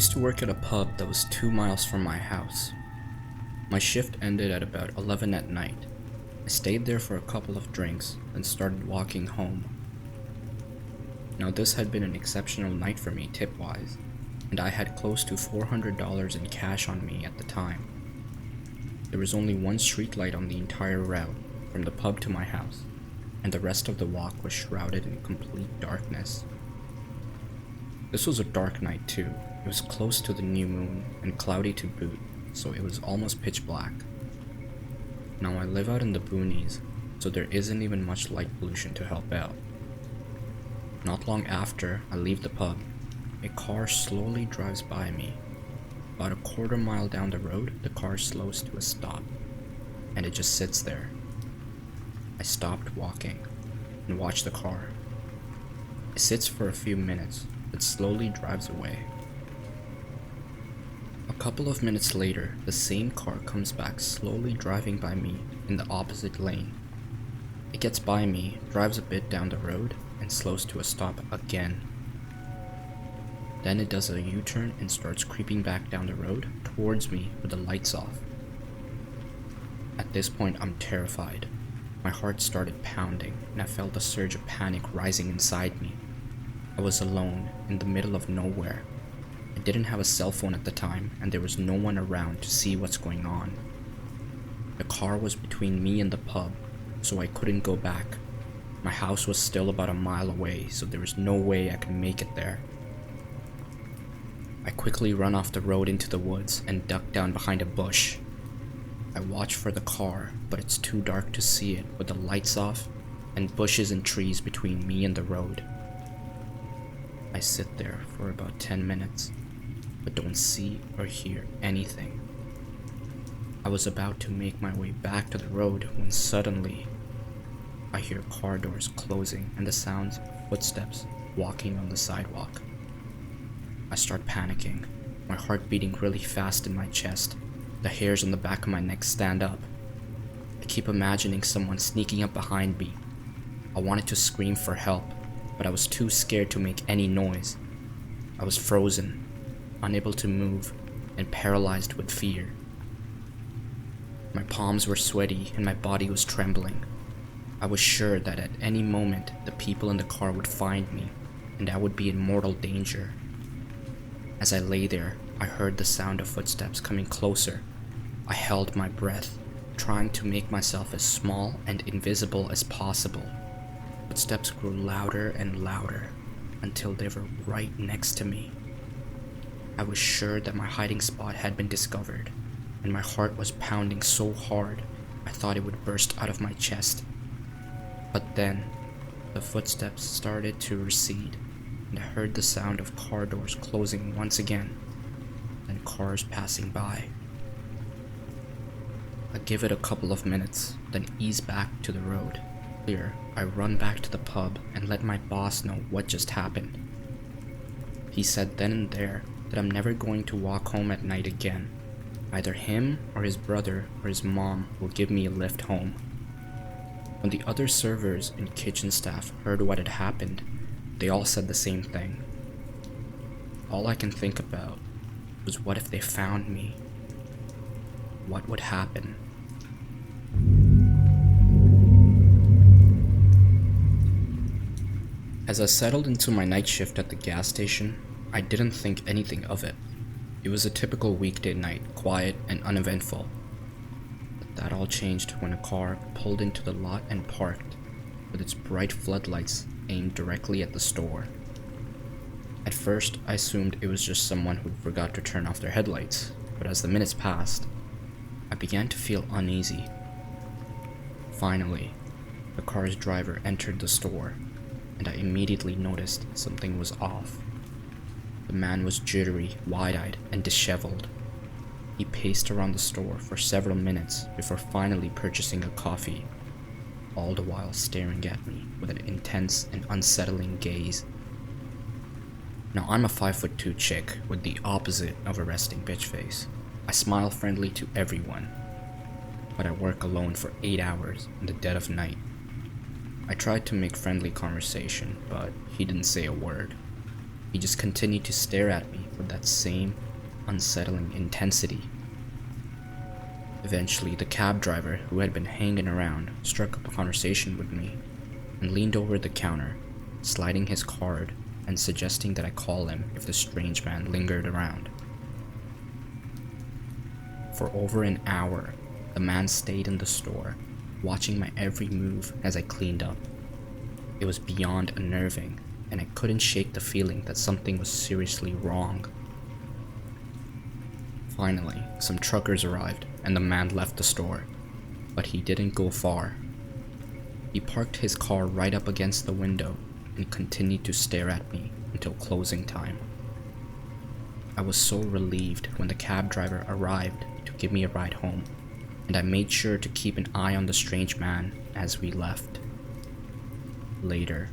used to work at a pub that was 2 miles from my house. My shift ended at about 11 at night. I stayed there for a couple of drinks, then started walking home. Now this had been an exceptional night for me tip-wise, and I had close to $400 in cash on me at the time. There was only one street light on the entire route, from the pub to my house, and the rest of the walk was shrouded in complete darkness. This was a dark night too. It was close to the new moon and cloudy to boot, so it was almost pitch black. Now I live out in the boonies, so there isn't even much light pollution to help out. Not long after I leave the pub, a car slowly drives by me. About a quarter mile down the road, the car slows to a stop, and it just sits there. I stopped walking and watched the car. It sits for a few minutes, but slowly drives away. A couple of minutes later, the same car comes back slowly driving by me in the opposite lane. It gets by me, drives a bit down the road, and slows to a stop again. Then it does a U-turn and starts creeping back down the road towards me with the lights off. At this point, I'm terrified. My heart started pounding, and I felt a surge of panic rising inside me. I was alone, in the middle of nowhere. I didn't have a cell phone at the time, and there was no one around to see what's going on. The car was between me and the pub, so I couldn't go back. My house was still about a mile away, so there was no way I could make it there. I quickly run off the road into the woods and duck down behind a bush. I watch for the car, but it's too dark to see it with the lights off and bushes and trees between me and the road. I sit there for about 10 minutes, but don't see or hear anything. I was about to make my way back to the road when suddenly I hear car doors closing and the sounds of footsteps walking on the sidewalk. I start panicking, my heart beating really fast in my chest. The hairs on the back of my neck stand up. I keep imagining someone sneaking up behind me. I wanted to scream for help, but I was too scared to make any noise. I was frozen, unable to move, and paralyzed with fear. My palms were sweaty and my body was trembling. I was sure that at any moment the people in the car would find me, and I would be in mortal danger. As I lay there, I heard the sound of footsteps coming closer. I held my breath, trying to make myself as small and invisible as possible. Footsteps grew louder and louder until they were right next to me. I was sure that my hiding spot had been discovered, and my heart was pounding so hard I thought it would burst out of my chest. But then, the footsteps started to recede, and I heard the sound of car doors closing once again, and cars passing by. I give it a couple of minutes, then ease back to the road. Here, I run back to the pub and let my boss know what just happened. He said then and there that I'm never going to walk home at night again. Either him or his brother or his mom will give me a lift home. When the other servers and kitchen staff heard what had happened, they all said the same thing. All I can think about was what if they found me? What would happen? As I settled into my night shift at the gas station, I didn't think anything of it. It was a typical weekday night, quiet and uneventful. But that all changed when a car pulled into the lot and parked, with its bright floodlights aimed directly at the store. At first, I assumed it was just someone who forgot to turn off their headlights, but as the minutes passed, I began to feel uneasy. Finally, the car's driver entered the store, and I immediately noticed something was off. The man was jittery, wide-eyed, and disheveled. He paced around the store for several minutes before finally purchasing a coffee, all the while staring at me with an intense and unsettling gaze. Now I'm a 5'2" chick with the opposite of a resting bitch face. I smile friendly to everyone, but I work alone for 8 hours in the dead of night. I tried to make friendly conversation, but he didn't say a word. He just continued to stare at me with that same unsettling intensity. Eventually, the cab driver who had been hanging around struck up a conversation with me and leaned over the counter, sliding his card and suggesting that I call him if the strange man lingered around. For over an hour, the man stayed in the store, watching my every move as I cleaned up. It was beyond unnerving, and I couldn't shake the feeling that something was seriously wrong. Finally, some truckers arrived, and the man left the store, but he didn't go far. He parked his car right up against the window and continued to stare at me until closing time. I was so relieved when the cab driver arrived to give me a ride home, and I made sure to keep an eye on the strange man as we left. Later,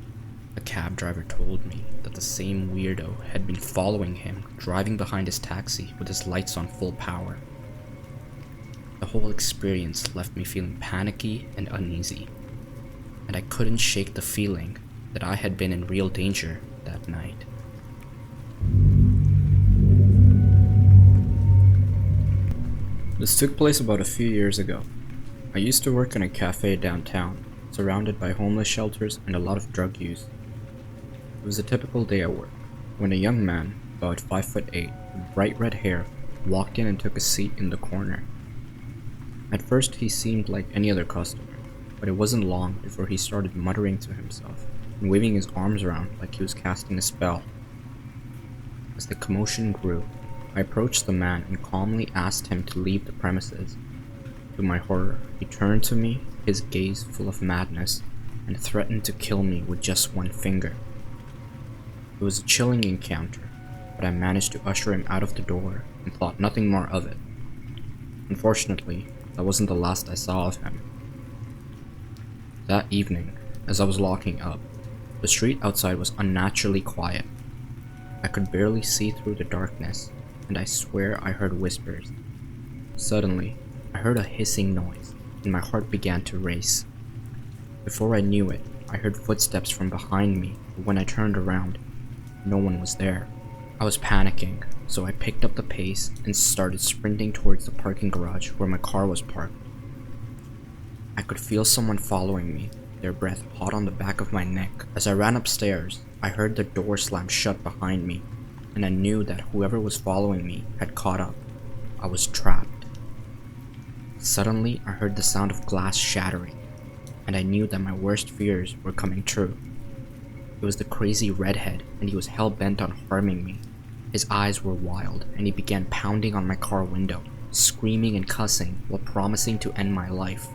the cab driver told me that the same weirdo had been following him, driving behind his taxi with his lights on full power. The whole experience left me feeling panicky and uneasy, and I couldn't shake the feeling that I had been in real danger that night. This took place about a few years ago. I used to work in a cafe downtown, surrounded by homeless shelters and a lot of drug use. It was a typical day at work, when a young man, about 5'8", with bright red hair, walked in and took a seat in the corner. At first he seemed like any other customer, but it wasn't long before he started muttering to himself and waving his arms around like he was casting a spell. As the commotion grew, I approached the man and calmly asked him to leave the premises. To my horror, he turned to me, his gaze full of madness, and threatened to kill me with just one finger. It was a chilling encounter, but I managed to usher him out of the door and thought nothing more of it. Unfortunately, that wasn't the last I saw of him. That evening, as I was locking up, the street outside was unnaturally quiet. I could barely see through the darkness, and I swear I heard whispers. Suddenly, I heard a hissing noise, and my heart began to race. Before I knew it, I heard footsteps from behind me, but when I turned around, no one was there. I was panicking, so I picked up the pace and started sprinting towards the parking garage where my car was parked. I could feel someone following me, their breath hot on the back of my neck. As I ran upstairs, I heard the door slam shut behind me, and I knew that whoever was following me had caught up. I was trapped. Suddenly, I heard the sound of glass shattering, and I knew that my worst fears were coming true. It was the crazy redhead, and he was hell-bent on harming me. His eyes were wild, and he began pounding on my car window, screaming and cussing while promising to end my life.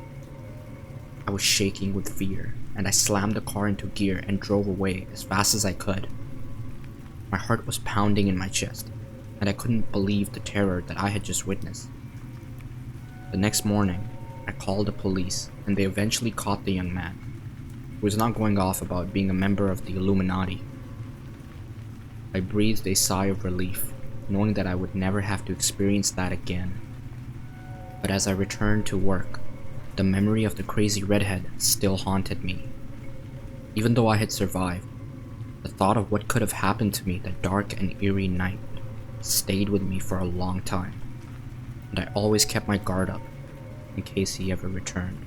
I was shaking with fear, and I slammed the car into gear and drove away as fast as I could. My heart was pounding in my chest, and I couldn't believe the terror that I had just witnessed. The next morning, I called the police, and they eventually caught the young man, who was not going off about being a member of the Illuminati. I breathed a sigh of relief, knowing that I would never have to experience that again. But as I returned to work, the memory of the crazy redhead still haunted me. Even though I had survived, the thought of what could have happened to me that dark and eerie night stayed with me for a long time, and I always kept my guard up in case he ever returned.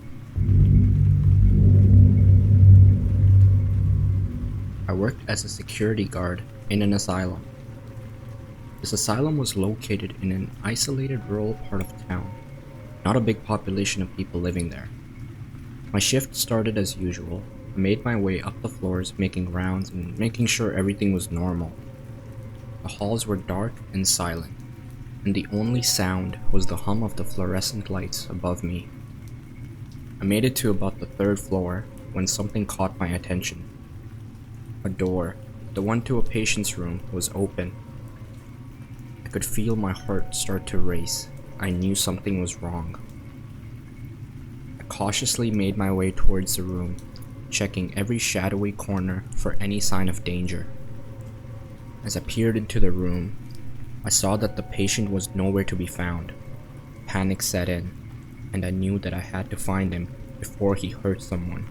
I worked as a security guard in an asylum. This asylum was located in an isolated rural part of town, not a big population of people living there. My shift started as usual. I made my way up the floors, making rounds and making sure everything was normal. The halls were dark and silent, and the only sound was the hum of the fluorescent lights above me. I made it to about the third floor when something caught my attention. A door, the one to a patient's room, was open. I could feel my heart start to race. I knew something was wrong. I cautiously made my way towards the room, checking every shadowy corner for any sign of danger. As I peered into the room, I saw that the patient was nowhere to be found. Panic set in, and I knew that I had to find him before he hurt someone.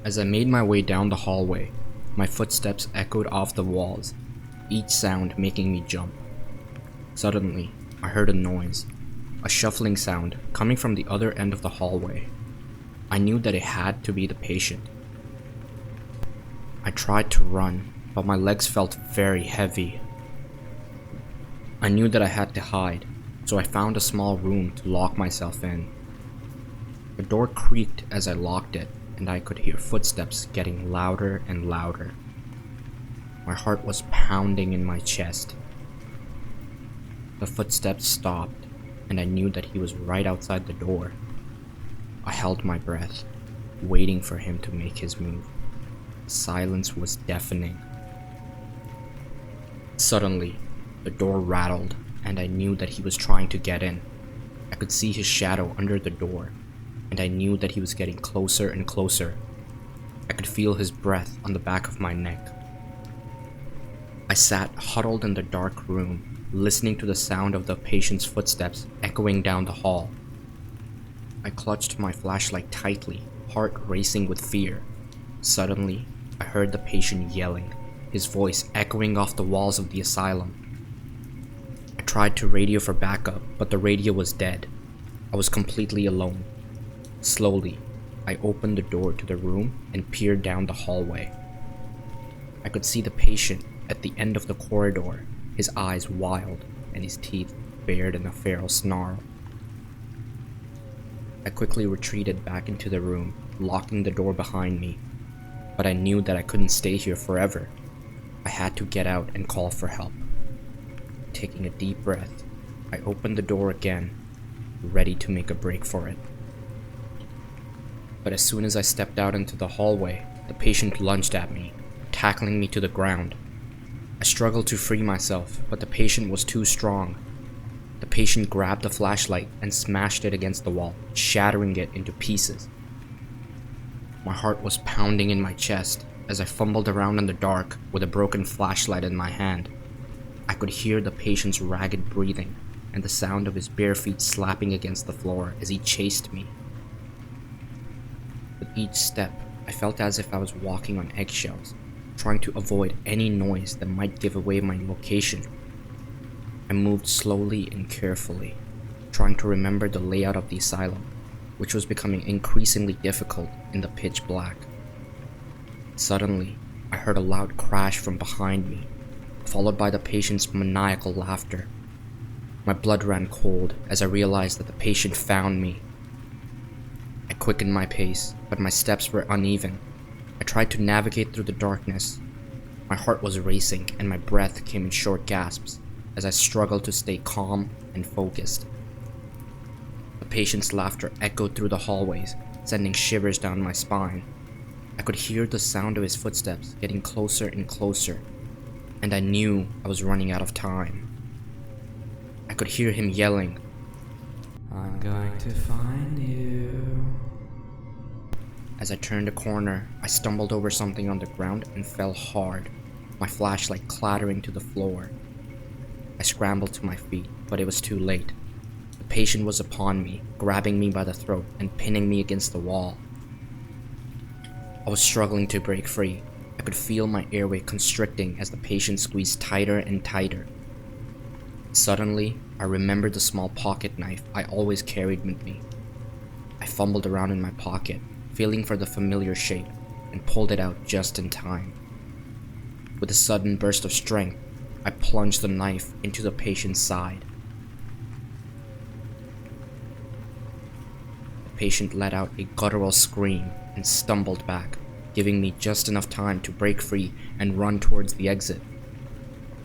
As I made my way down the hallway, My footsteps echoed off the walls, each sound making me jump. Suddenly, I heard a noise, a shuffling sound coming from the other end of the hallway. I knew that it had to be the patient. I tried to run, but my legs felt very heavy. I knew that I had to hide, so I found a small room to lock myself in. The door creaked as I locked it, and I could hear footsteps getting louder and louder. My heart was pounding in my chest. The footsteps stopped, and I knew that he was right outside the door. I held my breath, waiting for him to make his move. The silence was deafening. Suddenly, the door rattled, and I knew that he was trying to get in. I could see his shadow under the door, and I knew that he was getting closer and closer. I could feel his breath on the back of my neck. I sat huddled in the dark room, listening to the sound of the patient's footsteps echoing down the hall. I clutched my flashlight tightly, heart racing with fear. Suddenly, I heard the patient yelling, his voice echoing off the walls of the asylum. I tried to radio for backup, but the radio was dead. I was completely alone. Slowly, I opened the door to the room and peered down the hallway. I could see the patient at the end of the corridor, his eyes wild and his teeth bared in a feral snarl. I quickly retreated back into the room, locking the door behind me. But I knew that I couldn't stay here forever. I had to get out and call for help. Taking a deep breath, I opened the door again, ready to make a break for it. But as soon as I stepped out into the hallway, the patient lunged at me, tackling me to the ground. I struggled to free myself, but the patient was too strong. The patient grabbed the flashlight and smashed it against the wall, shattering it into pieces. My heart was pounding in my chest as I fumbled around in the dark with a broken flashlight in my hand. I could hear the patient's ragged breathing and the sound of his bare feet slapping against the floor as he chased me. With each step, I felt as if I was walking on eggshells, trying to avoid any noise that might give away my location. I moved slowly and carefully, trying to remember the layout of the asylum, which was becoming increasingly difficult in the pitch black. Suddenly, I heard a loud crash from behind me, followed by the patient's maniacal laughter. My blood ran cold as I realized that the patient found me. I quickened my pace, but my steps were uneven. I tried to navigate through the darkness. My heart was racing and my breath came in short gasps as I struggled to stay calm and focused. The patient's laughter echoed through the hallways, sending shivers down my spine. I could hear the sound of his footsteps getting closer and closer, and I knew I was running out of time. I could hear him yelling, "I'm going to find you." As I turned a corner, I stumbled over something on the ground and fell hard, my flashlight clattering to the floor. I scrambled to my feet, but it was too late. The patient was upon me, grabbing me by the throat and pinning me against the wall. I was struggling to break free. I could feel my airway constricting as the patient squeezed tighter and tighter. Suddenly, I remembered the small pocket knife I always carried with me. I fumbled around in my pocket, feeling for the familiar shape, and pulled it out just in time. With a sudden burst of strength, I plunged the knife into the patient's side. The patient let out a guttural scream and stumbled back, giving me just enough time to break free and run towards the exit.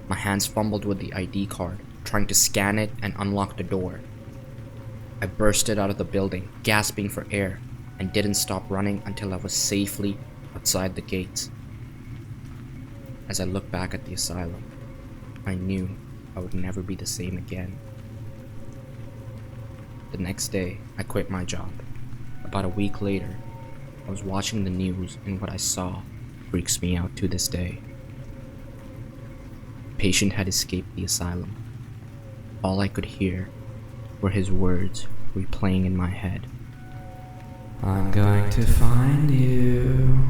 My hands fumbled with the ID card, trying to scan it and unlock the door. I bursted out of the building, gasping for air, and didn't stop running until I was safely outside the gates. As I looked back at the asylum, I knew I would never be the same again. The next day, I quit my job. About a week later, I was watching the news, and what I saw freaks me out to this day. The patient had escaped the asylum. All I could hear were his words replaying in my head. "I'm going to find you."